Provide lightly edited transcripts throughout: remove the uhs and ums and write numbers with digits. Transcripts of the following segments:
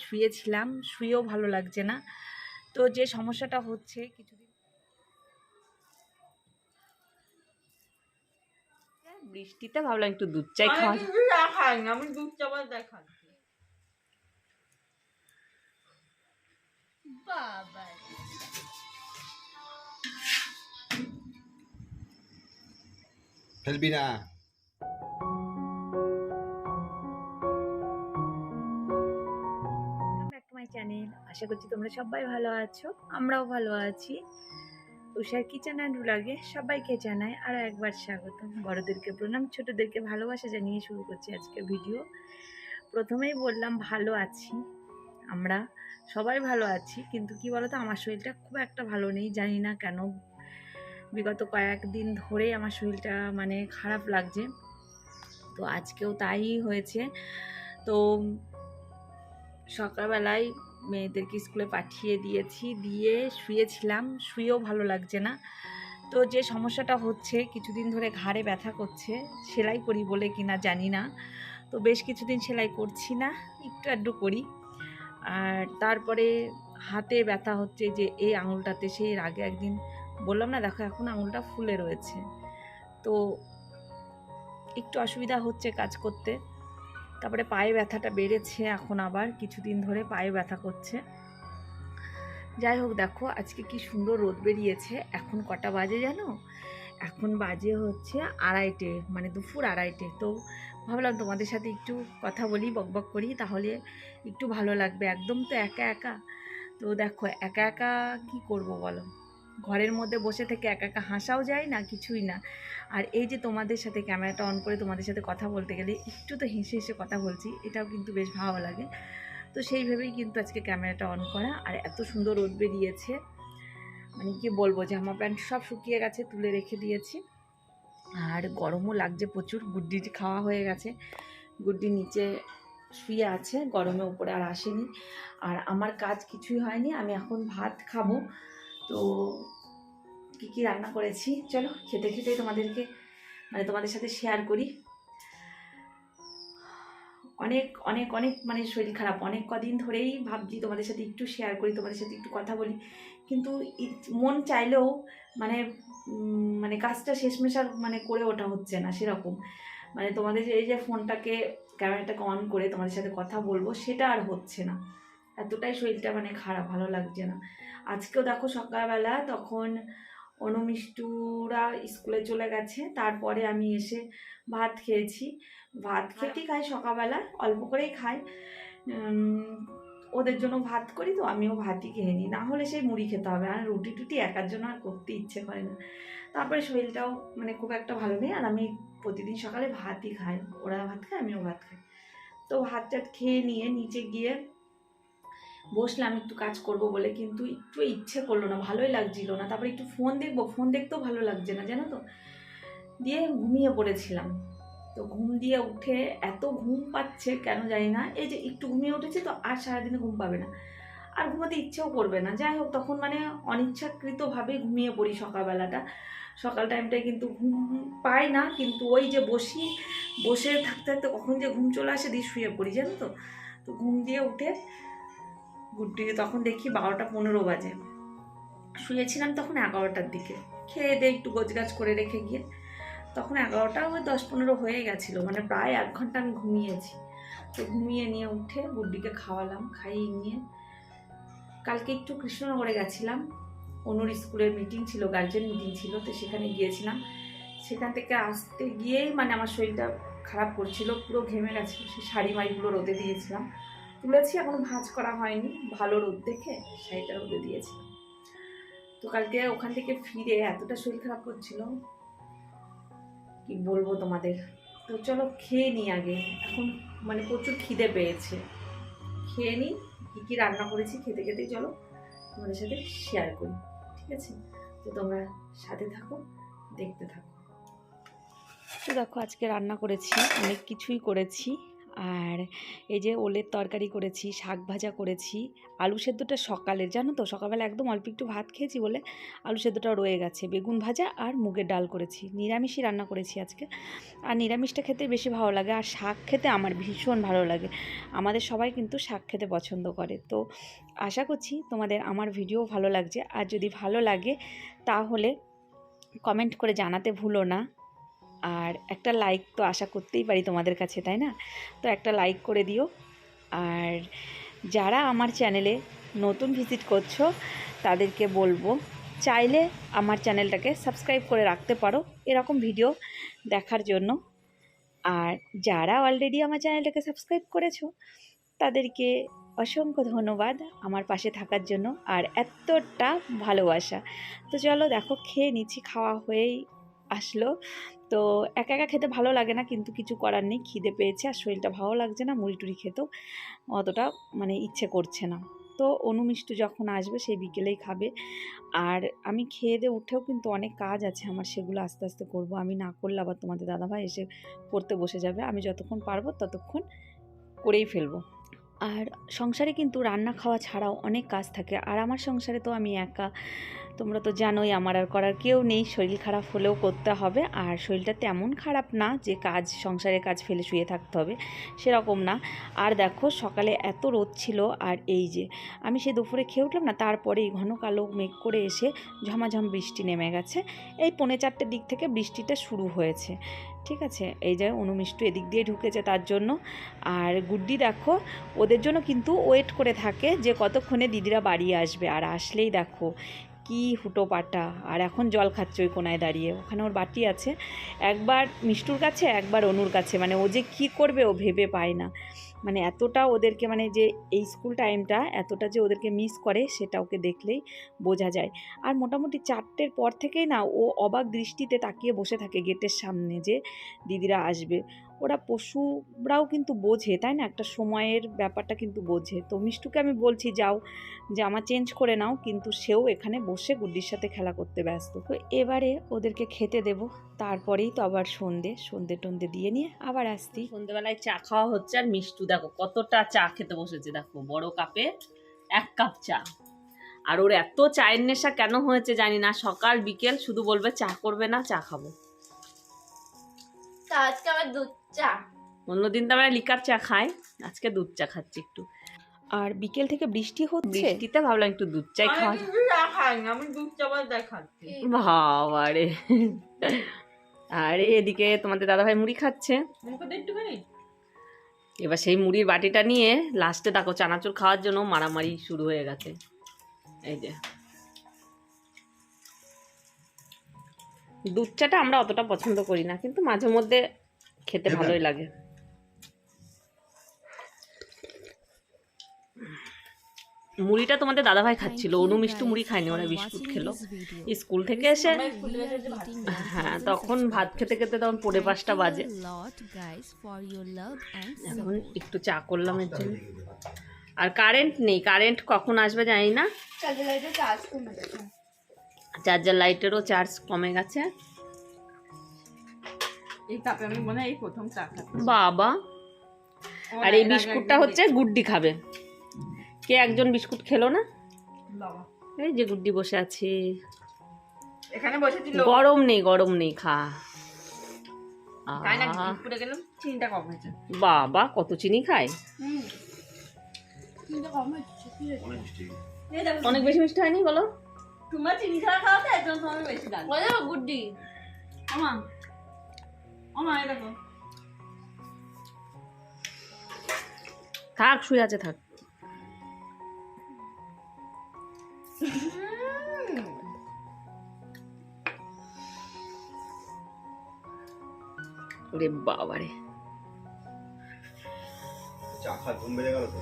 শুয়েছিলাম, শুয়েও ভালো লাগছে না। তো যে সমস্যাটা হচ্ছে কিছুদিন বৃষ্টিতে ভাবলাম একটু দুধ চাই খাওয়া। আমি দুধ চা খাচ্ছি। বাবা ফেলবি না। মাই চ্যানেল, আশা করছি তোমরা সবাই ভালো আছো, আমরাও ভালো আছি। উষার কিচেন অ্যান্ড ব্লগে সবাইকে জানাই আরও একবার স্বাগত। বড়দেরকে প্রণাম, ছোটদেরকে ভালোবাসা জানিয়ে শুরু করছি আজকের ভিডিও। প্রথমেই বললাম ভালো আছি, আমরা সবাই ভালো আছি, কিন্তু কি বলতো আমার শরীরটা খুব একটা ভালো নেই, জানি না কেন। বিগত কয়েকদিন ধরেই আমার শরীরটা মানে খারাপ লাগছে, তো আজকেও তাই হয়েছে। তো সকালবেলায় মেয়েদেরকে স্কুলে পাঠিয়ে দিয়েছি, দিয়ে শুয়েছিলাম, শুয়েও ভালো লাগছে না। তো যে সমস্যাটা হচ্ছে কিছুদিন ধরে ঘাড়ে ব্যথা করছে, সেলাই করি বলে কিনা জানি না, তো বেশ কিছুদিন সেলাই করছি না, একটু আধটু করি। আর তারপরে হাতে ব্যথা হচ্ছে, যে এই আঙুলটাতে, সেই আগে একদিন বললাম না, দেখো এখন আঙুলটা ফুলে রয়েছে, তো একটু অসুবিধা হচ্ছে কাজ করতে। তারপরে পায়ে ব্যথাটা বেড়েছে, এখন আবার কিছুদিন ধরে পায়ে ব্যথা করছে। যাই হোক, দেখো আজকে কি সুন্দর রোদ বেরিয়েছে। এখন কটা বাজে জানো? এখন বাজে হচ্ছে 2:30, মানে দুপুর 2:30। তো ভাবলাম তোমাদের সাথে একটু কথা বলি, বকবক করি, তাহলে একটু ভালো লাগবে। একদম তো একা একা। তো দেখো একা একা কি করব বলো, ঘরের মধ্যে বসে থেকে একা একা হাসাও যায় না, কিছুই না। আর এই যে তোমাদের সাথে ক্যামেরাটা অন করে তোমাদের সাথে কথা বলতে গেলে একটু তো হেসে হেসে কথা বলছি, এটাও কিন্তু বেশ ভালো লাগে। তো সেইভাবেই কিন্তু আজকে ক্যামেরাটা অন করা। আর এত সুন্দর রোদ বেরিয়েছে, মানে কি বলবো, জামা প্যান্ট সব শুকিয়ে গেছে, তুলে রেখে দিয়েছি। আর গরমও লাগছে প্রচুর। গুড্ডি খাওয়া হয়ে গেছে, গুড্ডি নিচে শুয়ে আছে, গরমে উপরে আর আসেনি। আর আমার কাজ কিছুই হয়নি, আমি এখন ভাত খাবো। তো কী কী রান্না করেছি চলো খেতে খেতেই তোমাদেরকে, মানে তোমাদের সাথে শেয়ার করি। অনেক অনেক অনেক মানে শরীর খারাপ, অনেক কদিন ধরেই ভাবছি তোমাদের সাথে একটু শেয়ার করি, তোমাদের সাথে একটু কথা বলি, কিন্তু মন চাইলেও মানে মানে কাজটা শেষমেশ আর মানে করে ওঠা হচ্ছে না সেরকম। মানে তোমাদের এই যে ফোনটাকে, ক্যামেরাটাকে অন করে তোমাদের সাথে কথা বলবো, সেটা আর হচ্ছে না। এতটাই শরীরটা মানে খারাপ, ভালো লাগছে না। আজকেও দেখো সকালবেলা তখন অনুমিষ্টুরা স্কুলে চলে গেছে, তারপরে আমি এসে ভাত খেয়েছি। ভাত খেতেই খাই সকালবেলা, অল্প করেই খাই। ওদের জন্য ভাত করি, তো আমিও ভাতই খেয়ে নিই, না হলে সেই মুড়ি খেতে হবে। আর রুটি টুটি একার জন্য আর করতে ইচ্ছে করে না। তারপরে শরীরটাও মানে খুব একটা ভালো নেই, আর আমি প্রতিদিন সকালে ভাতই খাই, ওরা ভাত খায় আমিও ভাত খাই। তো ভাত টাত খেয়ে নিয়ে নিচে গিয়ে বসলাম একটু কাজ করব বলে, কিন্তু একটু ইচ্ছে করলো না, ভালোই লাগছিল না। তারপরে একটু ফোন দেখবো, ফোন দেখতেও ভালো লাগছে না জানো তো, দিয়ে ঘুমিয়ে পড়েছিলাম। তো ঘুম দিয়ে উঠে এত ঘুম পাচ্ছে কেন জানি না, এই যে একটু ঘুমিয়ে উঠেছে তো আর সারাদিনে ঘুম পাবে না, আর ঘুমাতে ইচ্ছেও করবে না। যাই হোক, তখন মানে অনিচ্ছাকৃতভাবে ঘুমিয়ে পড়ি সকালবেলাটা। সকাল টাইমটায় কিন্তু ঘুম পাই না, কিন্তু ওই যে বসে থাকতে থাকতে কখন যে ঘুম চলে আসে, দিয়ে শুয়ে পড়ি জানো তো। তো ঘুম দিয়ে উঠে গুড্ডি তখন দেখি 12টা 15 বাজে, শুয়েছিলাম তখন 11টার দিকে, খেয়ে দিয়ে একটু গোছগাছ করে রেখে গিয়ে তখন 11টা ওই 10-15 হয়ে গেছিলো, মানে প্রায় 1 ঘন্টা আমি ঘুমিয়েছি। তো ঘুমিয়ে নিয়ে উঠে গুড্ডিকে খাওয়ালাম, খাইয়ে নিয়ে কালকে একটু কৃষ্ণনগরে গেছিলাম, অনুর স্কুলের মিটিং ছিল, গার্জেন মিটিং ছিল, তো সেখানে গিয়েছিলাম। সেখান থেকে আসতে গিয়েই মানে আমার শরীরটা খারাপ করছিল, পুরো ঘেমে গেছিলো। সেই শাড়ি মাড়িগুলো রোদে দিয়েছিলাম, তুলেছি, এখনো ভাঁজ করা হয়নি, ভালো রোদ দেখে শাড়িটা রোদে দিয়েছিলাম। তো কালকে ওখান থেকে ফিরে এতটা শরীর খারাপ করছিল কি বলবো তোমাদের। তো চলো খেয়ে নিই আগে, এখন মানে প্রচুর খিদে পেয়েছে, খেয়ে নিই। কী কী রান্না করেছি খেতে খেতেই চলো তোমাদের সাথে শেয়ার করি, ঠিক আছে? তো তোমরা সাথে থাকো, দেখতে থাকো। তো দেখো আজকে রান্না করেছি, অনেক কিছুই করেছি। আর এই যে ওলের তরকারি করেছি, শাক ভাজা করেছি, আলু সেদ্ধটা সকালের, জানো তো সকালবেলা একদম অল্প একটু ভাত খেয়েছি বলে আলু সেদ্ধটা রয়ে গেছে, বেগুন ভাজা আর মুগের ডাল করেছি। নিরামিষই রান্না করেছি আজকে, আর নিরামিষটা খেতে বেশি ভালো লাগে, আর শাক খেতে আমার ভীষণ ভালো লাগে। আমাদের সবাই কিন্তু শাক খেতে পছন্দ করে। তো আশা করছি তোমাদের আমার ভিডিও ভালো লাগছে, আর যদি ভালো লাগে তাহলে কমেন্ট করে জানাতে ভুলো না। আর একটা লাইক তো আশা করতেই পারি তোমাদের কাছে, তাই না? তো একটা লাইক করে দিও। আর যারা আমার চ্যানেলে নতুন ভিজিট করছো তাদেরকে বলবো, চাইলে আমার চ্যানেলটাকে সাবস্ক্রাইব করে রাখতে পারো এরকম ভিডিও দেখার জন্য। আর যারা অলরেডি আমার চ্যানেলটাকে সাবস্ক্রাইব করেছো তাদেরকে অসংখ্য ধন্যবাদ আমার পাশে থাকার জন্য আর এতটা ভালোবাসা। তো চলো দেখো খেয়ে নিচ্ছি, খাওয়া হয়েই আসলো। তো একা একা খেতে ভালো লাগে না, কিন্তু কিছু করার নেই, খিদে পেয়েছে আর শরীরটা ভালো লাগছে না, মুড়ি টুড়ি খেতেও অতটা মানে ইচ্ছে করছে না। তো অনু মিষ্টু যখন আসবে সেই বিকেলেই খাবে। আর আমি খেয়ে দিয়ে উঠেও কিন্তু অনেক কাজ আছে আমার, সেগুলো আস্তে আস্তে করব। আমি না করলে আবার তোমাদের দাদাভাই এসে পড়তে বসে যাবে, আমি যতক্ষণ পারবো ততক্ষণ করেই ফেলবো। আর সংসারে কিন্তু রান্না খাওয়া ছাড়াও অনেক কাজ থাকে, আর আমার সংসারে তো আমি একা, তোমরা তো জানোই আমার আর করার কেউ নেই, শরীর খারাপ হলেও করতে হবে। আর শরীরটা তেমন খারাপ না যে সংসারের কাজ ফেলে শুয়ে থাকতে হবে, সেরকম না। আর দেখো সকালে এত রোদ ছিল, আর এই যে আমি সে দুপুরে খেয়ে উঠলাম না, তারপরেই ঘন কালো মেঘ করে এসে ঝমাঝম বৃষ্টি নেমে গেছে। এই 3:45 দিক থেকে বৃষ্টিটা শুরু হয়েছে, ঠিক আছে? এই যে অনুমিষ্টু এদিক দিয়ে ঢুকেছে তার জন্য। আর গুড্ডি দেখো ওদের জন্য কিন্তু ওয়েট করে থাকে যে কতক্ষণে দিদিরা বাড়ি আসবে, আর আসলেই দেখো কি হুটোপাটা। আর এখন জল খাচ্ছে ওই কোনায় দাঁড়িয়ে, ওখানে ওর বাটি আছে, একবার মিষ্টুর কাছে একবার অনুর কাছে, মানে ও যে কী করবে ও ভেবে পায় না। মানে এতটা ওদেরকে, মানে যে এই স্কুল টাইমটা এতটা যে ওদেরকে মিস করে সেটা ওকে দেখলেই বোঝা যায়। আর মোটামুটি 4টের পর থেকেই না ও অবাক দৃষ্টিতে তাকিয়ে বসে থাকে গেটের সামনে যে দিদিরা আসবে। ওরা পশুরাও কিন্তু বোঝে, তাই না? একটা সময়ের ব্যাপারটা কিন্তু বোঝে। তো মিষ্টুকে আমি বলছি যাও জামা চেঞ্জ করে নাও, কিন্তু সেও এখানে বসে গুড্ডির সাথে খেলা করতে ব্যস্ত। তো এবারে ওদেরকে খেতে দেব, তারপরেই তো আবার সন্ধে টন্ধে দিয়ে নিয়ে আবার আসতি। সন্ধ্যেবেলায় চা খাওয়া হচ্ছে, আর মিষ্টু দেখো কতটা চা খেতে বসেছে, দেখো বড় কাপে 1 কাপ চা। আর ওর এত চায়ের নেশা কেন হয়েছে জানি না, সকাল বিকেল শুধু বলবে চা করবে না, চা খাবো। আজকে আমার দুধ চা। অন্যদিন তো আমরা লিকার চা খাই, আজকে দুধ চা খাচ্ছি একটু। আর বিকেল থেকে বৃষ্টি হচ্ছে, বৃষ্টিতে ভাবলাম একটু দুধ চাই খাওয়া। আমি দুধ চা বাদে খাচ্ছি। বাবারে। আর এদিকে তোমাদের দাদাভাই মুড়ি খাচ্ছে, একটুখানি এবার সেই মুড়ির বাটিটা নিয়ে লাস্টে দেখো চানাচুর খাওয়ার জন্য মারামারি শুরু হয়ে গেছে। এই যে দুধ চাটা আমরা অতটা পছন্দ করি না, কিন্তু মাঝে মধ্যে খেতে ভালোই লাগে। মুড়িটা তোমাদের দাদাভাই খাচ্ছিল, অনু মিষ্টু মুড়ি খায়নি, ওরা বিস্কুট খেলো স্কুল থেকে এসে। হ্যাঁ, তখন ভাত খেতে খেতে তখন 4:30 বাজে। এখন একটু চা করলাম এর জন্য। আর কারেন্ট নেই, কারেন্ট কখন আসবে জানি না, চার্জার লাইটেরও চার্জ কমে গেছে। এই কাপে আমি মনে হয় এই প্রথম চা খাচ্ছি। বাবা, আর এই বিস্কুটটা হচ্ছে গুড্ডি খাবে। কে একজন বিস্কুট খেলো না? এই যে গুড্ডি বসে আছে, এখানে বসেছিল। গরম নেই, গরম নেই, খা। তাই না, বিস্কুটে গেলাম, চিনিটা কম হয়েছে। বাবা কত চিনি খায়, চিনিটা কম হয়েছে। অনেক বেশি মিষ্টি হয়নি বলো? তোমার চিনি ছাড়া খাওয়া তো একদম তোমার বেশি দাম। বলো গুড্ডি। আমা আমা এই দেখো। থাক, শুয়ে আছে, থাক। ওরে বাবারে, চা খা, ঘুম বেড়ে গেল তো।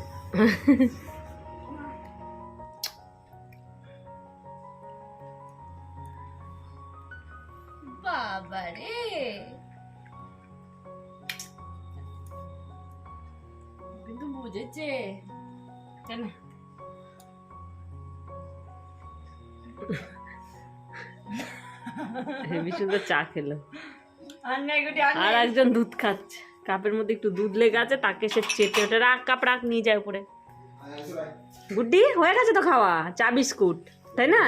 বাবারে, কিন্তু বুঝেছে কেন? হেবি সুন্দর চা খেলো, আর নাই গুটি আর একজন দুধ খাচ্ছে। কাপের মধ্যে একটু দুধ লেগে আছে, তাকে সে চেটে ওটা রাখ, কাপ রাখ, নিয়ে যায় উপরে। গুড্ডি হয়ে গেছে তো খাওয়া, চা বিস্কুট, তাই না?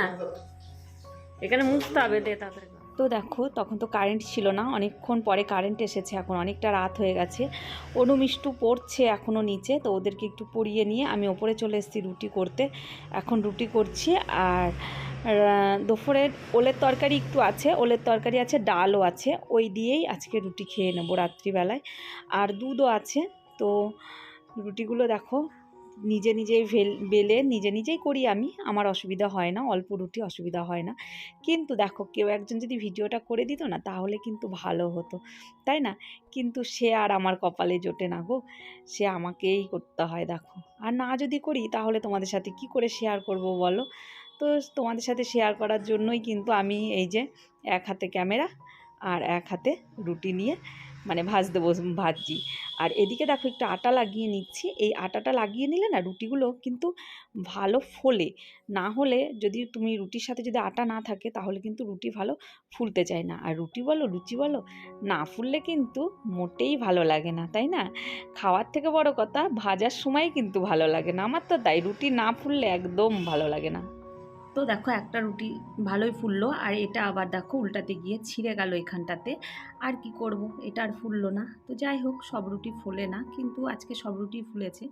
এখানে মুছতে হবে, দে তাড়াতাড়ি। তো দেখো তখন তো কারেন্ট ছিল না, অনেকক্ষণ পরে কারেন্ট এসেছে, এখন অনেকটা রাত হয়ে গেছে। অনু মিষ্টু পড়ছে এখনও নিচে, তো ওদেরকে একটু পড়িয়ে নিয়ে আমি ওপরে চলে এসেছি রুটি করতে। এখন রুটি করছি, আর দুপুরের ওলের তরকারি একটু আছে, ওলের তরকারি আছে, ডালও আছে, ওই দিয়েই আজকে রুটি খেয়ে নেবো রাত্রিবেলায়। আর দুধও আছে। তো রুটিগুলো দেখো নিজে নিজেই বেলে নিজে নিজেই করি আমি, আমার অসুবিধা হয় না, অল্প রুটি অসুবিধা হয় না। কিন্তু দেখো কেউ একজন যদি ভিডিওটা করে দিত না তাহলে কিন্তু ভালো হতো, তাই না? কিন্তু সে আর আমার কপালে জোটে না গো, সে আমাকেই করতে হয় দেখো। আর না যদি করি তাহলে তোমাদের সাথে কি করে শেয়ার করব বলো? তো তোমাদের সাথে শেয়ার করার জন্যই কিন্তু আমি এই যে এক হাতে ক্যামেরা আর এক হাতে রুটি নিয়ে মানে ভাজছি। আর এদিকে দেখো একটু আটা লাগিয়ে নিচ্ছি, এই আটাটা লাগিয়ে নিলে না রুটিগুলো কিন্তু ভালো ফোলে। না হলে যদি তুমি রুটির সাথে যদি আটা না থাকে তাহলে কিন্তু রুটি ভালো ফুলতে চায় না, আর রুটি বলো লুচি বলো না ফুললে কিন্তু মোটেই ভালো লাগে না, তাই না? খাওয়ার থেকে বড় কথা ভাজার সময় কিন্তু ভালো লাগে না, আমার তো তাই, রুটি না ফুললে একদম ভালো লাগে না। তো দেখো একটা রুটি ভালোই ফুললো, আর এটা আবার দেখো উল্টাতে গিয়ে ছিঁড়ে গেল এখানটাতে। আর কি করব, এটা আর ফুললো না। তো যাই হোক, সব রুটি ফোলে না, কিন্তু আজকে সব রুটি ফুলেছে।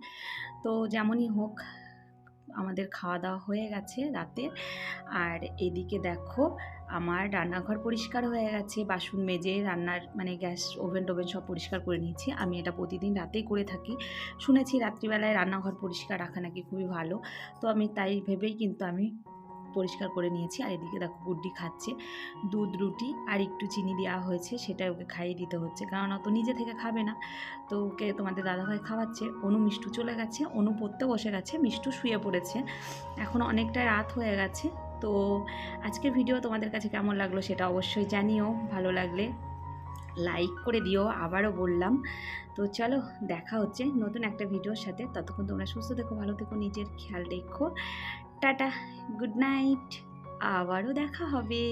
তো যেমনই হোক আমাদের খাওয়া দাওয়া হয়ে গেছে রাতে। আর এদিকে দেখো আমার রান্নাঘর পরিষ্কার হয়ে গেছে, বাসন মেজে রান্নার মানে গ্যাস ওভেন টোভেন সব পরিষ্কার করে নিয়েছি। আমি এটা প্রতিদিন রাতেই করে থাকি, শুনেছি রাত্রিবেলায় রান্নাঘর পরিষ্কার রাখা নাকি খুবই ভালো। তো আমি তাই ভেবেই কিন্তু আমি পরিষ্কার করে নিয়েছি। আর এদিকে দেখো গুড্ডি খাচ্ছে দুধ রুটি, আর একটু চিনি দেওয়া হয়েছে, সেটা ওকে খাইয়ে দিতে হচ্ছে, কারণ ও তো নিজে থেকে খাবে না। তো ওকে তোমাদের দাদাভাই খাওয়াচ্ছে। অনু মিষ্টু চলে গেছে, অনু পড়তে বসে গেছে, মিষ্টু শুয়ে পড়েছে। এখন অনেকটা রাত হয়ে গেছে। তো আজকের ভিডিও তোমাদের কাছে কেমন লাগলো সেটা অবশ্যই জানিও, ভালো লাগলে লাইক করে দিও, আবারও বললাম। তো চলো দেখা হচ্ছে নতুন একটা ভিডিওর সাথে, ততক্ষণ তোমরা সুস্থ থেকো, ভালো থেকো, নিজের খেয়াল রেখো। টাটা, গুড নাইট, আবারও দেখা হবে।